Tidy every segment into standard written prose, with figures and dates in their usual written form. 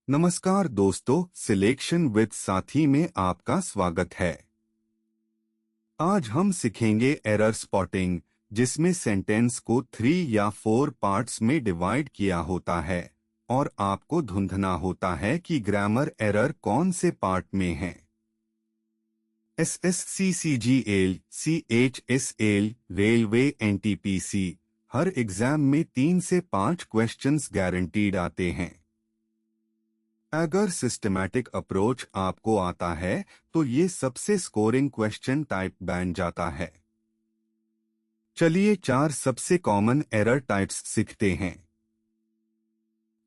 नमस्कार दोस्तों, selection with साथी में आपका स्वागत है। आज हम सीखेंगे एरर स्पॉटिंग, जिसमें सेंटेंस को 3 या 4 पार्ट्स में डिवाइड किया होता है और आपको ढूंढना होता है कि ग्रामर एरर कौन से पार्ट में है। SSC, CGL, CHSL, railway, NTPC हर एग्जाम में 3 से 5 क्वेश्चंस गारंटीड आते हैं। अगर सिस्टमैटिक अप्रोच आपको आता है तो ये सबसे स्कोरिंग क्वेश्चन टाइप बन जाता है। चलिए 4 सबसे कॉमन एरर टाइप्स सीखते हैं।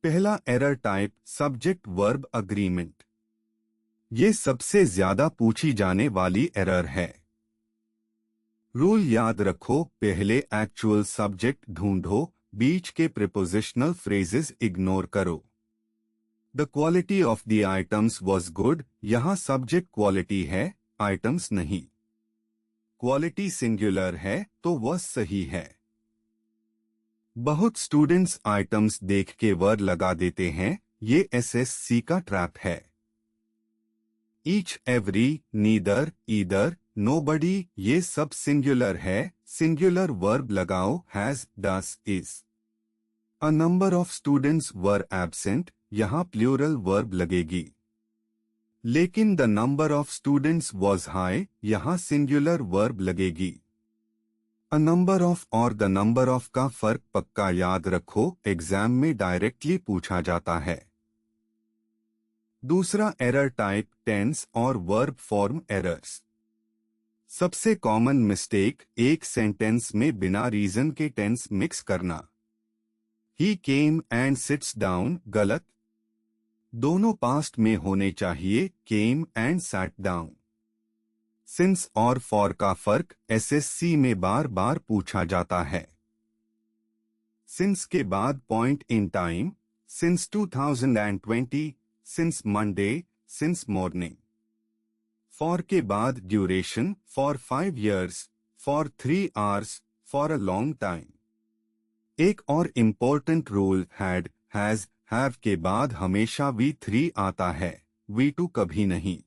पहला error type, subject verb agreement. ये सबसे ज्यादा पूछी जाने वाली एरर है। रूल याद रखो, पहले एक्चुअल सब्जेक्ट ढूंढो, बीच के प्रीपोजिशनल फ्रेजेस इग्नोर करो। The quality of the items was good, यहां सब्जेक्ट क्वालिटी है, आइटम्स नहीं। क्वालिटी सिंगुलर है तो वह सही है। बहुत स्टूडेंट्स आइटम्स देख के वर्ड लगा देते हैं, ये SSC का ट्रैप है। Each, every, neither, either, nobody ये सब सिंगुलर है, सिंगुलर वर्ब लगाओ, has, does, is. A number of students were absent, यहां प्लूरल वर्ब लगेगी। लेकिन the number of students was high, यहां सिंगुलर वर्ब लगेगी। अ नंबर ऑफ और द नंबर ऑफ का फर्क पक्का याद रखो, एग्जाम में डायरेक्टली पूछा जाता है। दूसरा एरर टाइप, टेंस और वर्ब फॉर्म एरर्स। सबसे कॉमन मिस्टेक, एक सेंटेंस में बिना रीजन के टेंस मिक्स करना। ही केम एंड सिट्स डाउन, गलत। दोनों पास्ट में होने चाहिए, came and sat down. Since और फॉर का फर्क SSC में बार बार पूछा जाता है। सिंस के बाद point in time, since 2020, since Monday, since morning. For के बाद duration, for 5 years, for 3 hours, for a long time. एक और important rule, had, has, have के बाद हमेशा V3 आता है, V2 कभी नहीं।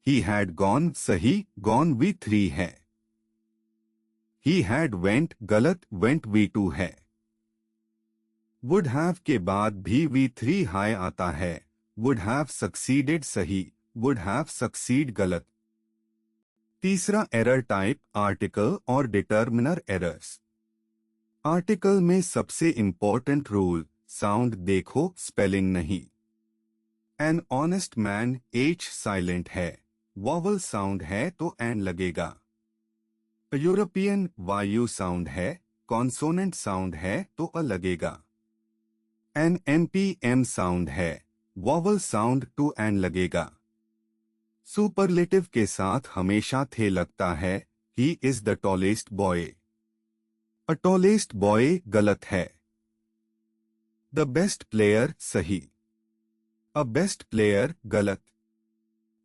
He had gone सही, gone V3 है। He had went गलत, went V2 है। Would have के बाद भी V3 हाई आता है, would have succeeded सही, would have succeed गलत। तीसरा एरर टाइप, आर्टिकल और डिटर्मिनर एरर्स। आर्टिकल में सबसे इंपॉर्टेंट रूल, साउंड देखो, स्पेलिंग नहीं। An honest man, H silent है, वॉवल साउंड है तो एन लगेगा। यूरोपियन, वायु साउंड है, कॉन्सोनेंट साउंड है तो अ लगेगा। एन NPM साउंड है, वॉवल साउंड टू एन लगेगा। सुपरलेटिव के साथ हमेशा थे लगता है, he is the tallest boy. A tallest boy गलत है। द बेस्ट प्लेयर सही, अ बेस्ट प्लेयर गलत।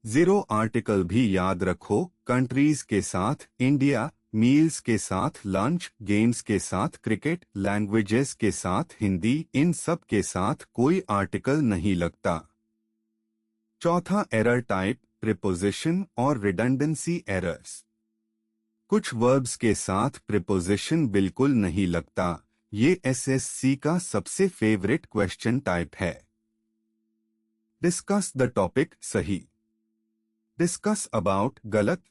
जीरो आर्टिकल भी याद रखो, कंट्रीज के साथ इंडिया, मील्स के साथ लंच, गेम्स के साथ क्रिकेट, लैंग्वेजेस के साथ हिंदी, इन सब के साथ कोई आर्टिकल नहीं लगता। चौथा एरर टाइप, प्रीपोजिशन और रिडंडेंसी एरर्स। कुछ वर्ब्स के साथ प्रीपोजिशन बिल्कुल नहीं लगता, ये SSC का सबसे फेवरेट क्वेश्चन टाइप है। डिस्कस द टॉपिक सही, डिस्कस अबाउट गलत।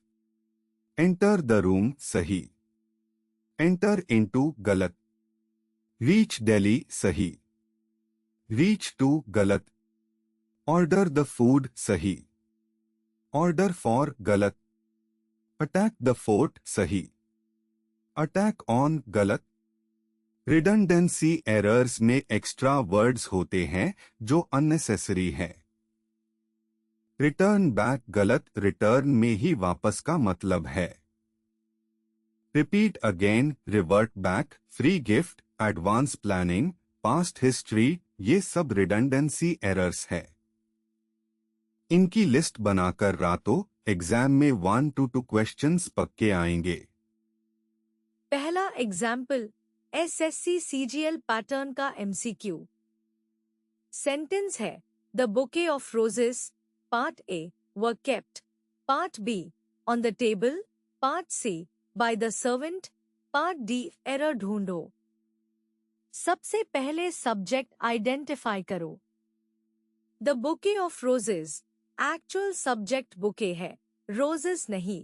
एंटर द रूम सही, एंटर इनटू गलत। रीच दिल्ली सही, रीच टू गलत। ऑर्डर द फूड सही, ऑर्डर फॉर गलत। अटैक द फोर्ट सही, अटैक ऑन गलत। रिडंडेंसी एरर्स में एक्स्ट्रा वर्ड्स होते हैं जो अननेसेसरी है। रिटर्न बैक गलत, रिटर्न में ही वापस का मतलब है। Repeat again, revert back, free gift, advance planning, past history, ये सब रिडंडेंसी एरर्स है। इनकी लिस्ट बनाकर रातों एग्जाम में 1 to 2 क्वेश्चंस पक्के आएंगे। पहला एग्जाम्पल, SSC CGL पैटर्न का MCQ। सेंटेंस है, The bouquet of roses, part A, were kept, part B, on the table, part C, by the servant, part D, error ढूंढो। सबसे पहले सब्जेक्ट आइडेंटिफाई करो। The bouquet of roses actual subject bouquet है, roses नहीं।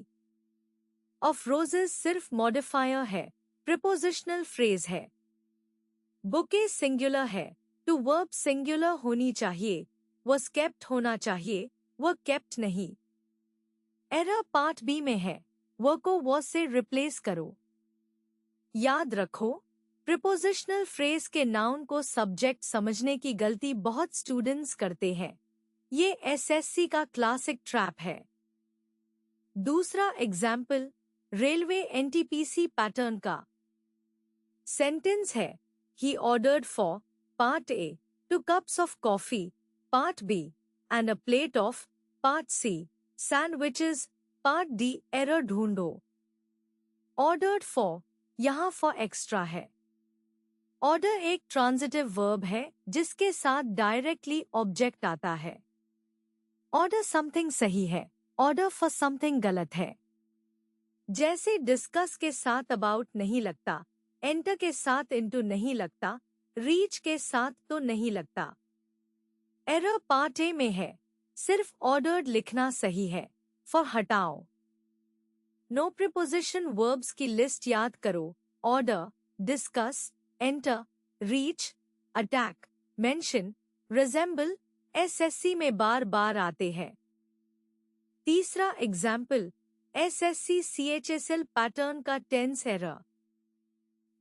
Of roses सिर्फ modifier है, prepositional phrase है। Bouquet singular है, टू वर्ब सिंगुलर होनी चाहिए, वॉज केप्ट होना चाहिए, वह केप्ट नहीं। एरर पार्ट बी में है, व को वॉज से रिप्लेस करो। याद रखो, प्रिपोजिशनल फ्रेज के नाउन को सब्जेक्ट समझने की गलती बहुत स्टूडेंट्स करते हैं। ये एसएससी का क्लासिक ट्रैप है। दूसरा एग्जाम्पल रेलवे एनटीपीसी पैटर्न का। सेंटेंस है, he ordered for part A 2 cups of coffee, part B and a plate of part C sandwiches, part D error ढूंढो। ऑर्डर्ड फॉर यहां फॉर एक्स्ट्रा है। Order एक transitive verb है जिसके साथ directly object आता है। ऑर्डर समथिंग सही है, ऑर्डर फॉर समथिंग गलत है। जैसे डिस्कस के साथ अबाउट नहीं लगता, एंटर के साथ इनटू नहीं लगता, रीच के साथ तो नहीं लगता। एरर पार्ट ए में है, सिर्फ ऑर्डर्ड लिखना सही है, फॉर हटाओ। नो प्रीपोजिशन वर्ब्स की लिस्ट याद करो, order, discuss, enter, reach, attack, mention, resemble, SSC में बार बार आते हैं। तीसरा एग्जाम्पल एसएससी सीएचएसएल पैटर्न का टेंस एरर।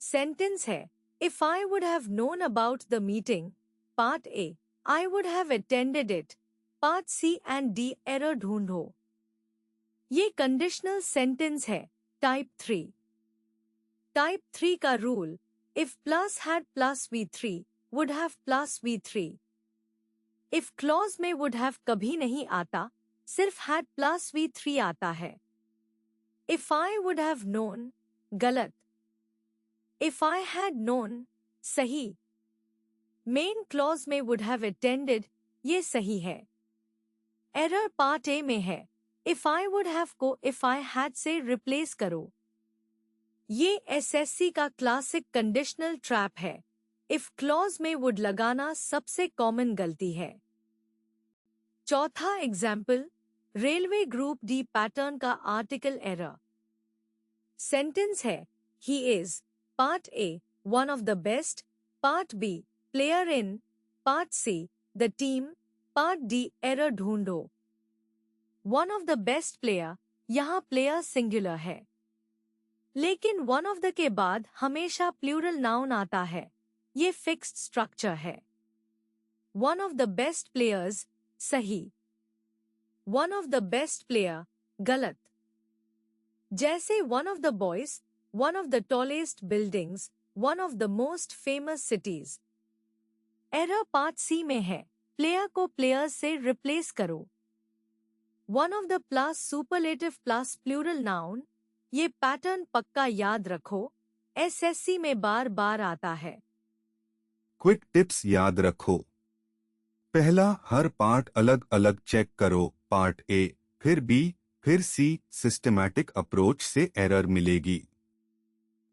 सेंटेंस है, if I would have known about the meeting, part A, I would have attended it, part C and D error ढूंढो। ये कंडीशनल सेंटेंस है, टाइप 3। टाइप 3 का rule, if plus had plus V3, would have plus V3। If clause में would have कभी नहीं आता, सिर्फ had plus V3 आता है। If I would have known, गलत। इफ आई हैड नोन, सही। मेन क्लॉज में वुड हैव अटेंडेड, ये सही है। एरर पार्ट ए में है, इफ आई वुड हैव को इफ आई हैड से रिप्लेस करो। ये एसएससी का क्लासिक कंडीशनल ट्रैप है। इफ क्लॉज में वुड लगाना सबसे कॉमन गलती है। चौथा example railway group D pattern का आर्टिकल एरर। सेंटेंस है, he is, part A, one of the best, part B, player in, part C, the team, part D error ढूंढो। One of the best player, यहां player singular है, लेकिन one of the के बाद हमेशा plural noun आता है। ये फिक्स्ड स्ट्रक्चर है। One of the best players, सही। One of the best player, गलत। जैसे one of the boys, one of the tallest buildings, one of the most famous cities. Error part C में है, player को players से replace करो। One of the plus superlative plus plural noun. ये pattern पक्का याद रखो, एसएससी में बार बार आता है। क्विक टिप्स याद रखो। पहला, हर पार्ट अलग अलग चेक करो, पार्ट ए, फिर बी, फिर सी, सिस्टमैटिक अप्रोच से एरर मिलेगी।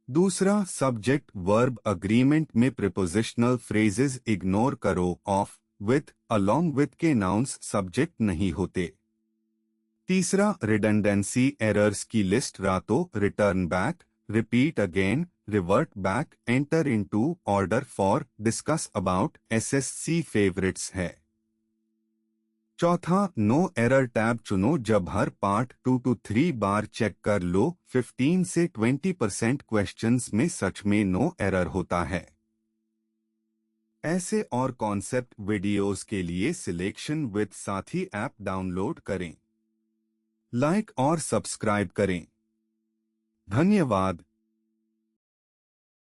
दूसरा, सब्जेक्ट वर्ब अग्रीमेंट में प्रीपोजिशनल फ्रेजेस इग्नोर करो, ऑफ, विथ, अलोंग विथ के नाउन्स सब्जेक्ट नहीं होते। तीसरा, रिडंडेंसी एरर्स की लिस्ट रातो return back, repeat again, revert back, enter into, order for, discuss about, SSC favourites है। चौथा, नो एरर टैब चुनो जब हर पार्ट 2 to 3 बार चेक कर लो। 15 से 20% क्वेश्चंस में सच में नो एरर होता है। ऐसे और कॉन्सेप्ट वीडियोस के लिए सिलेक्शन विद साथी ऐप डाउनलोड करें, लाइक और सब्सक्राइब करें। धन्यवाद।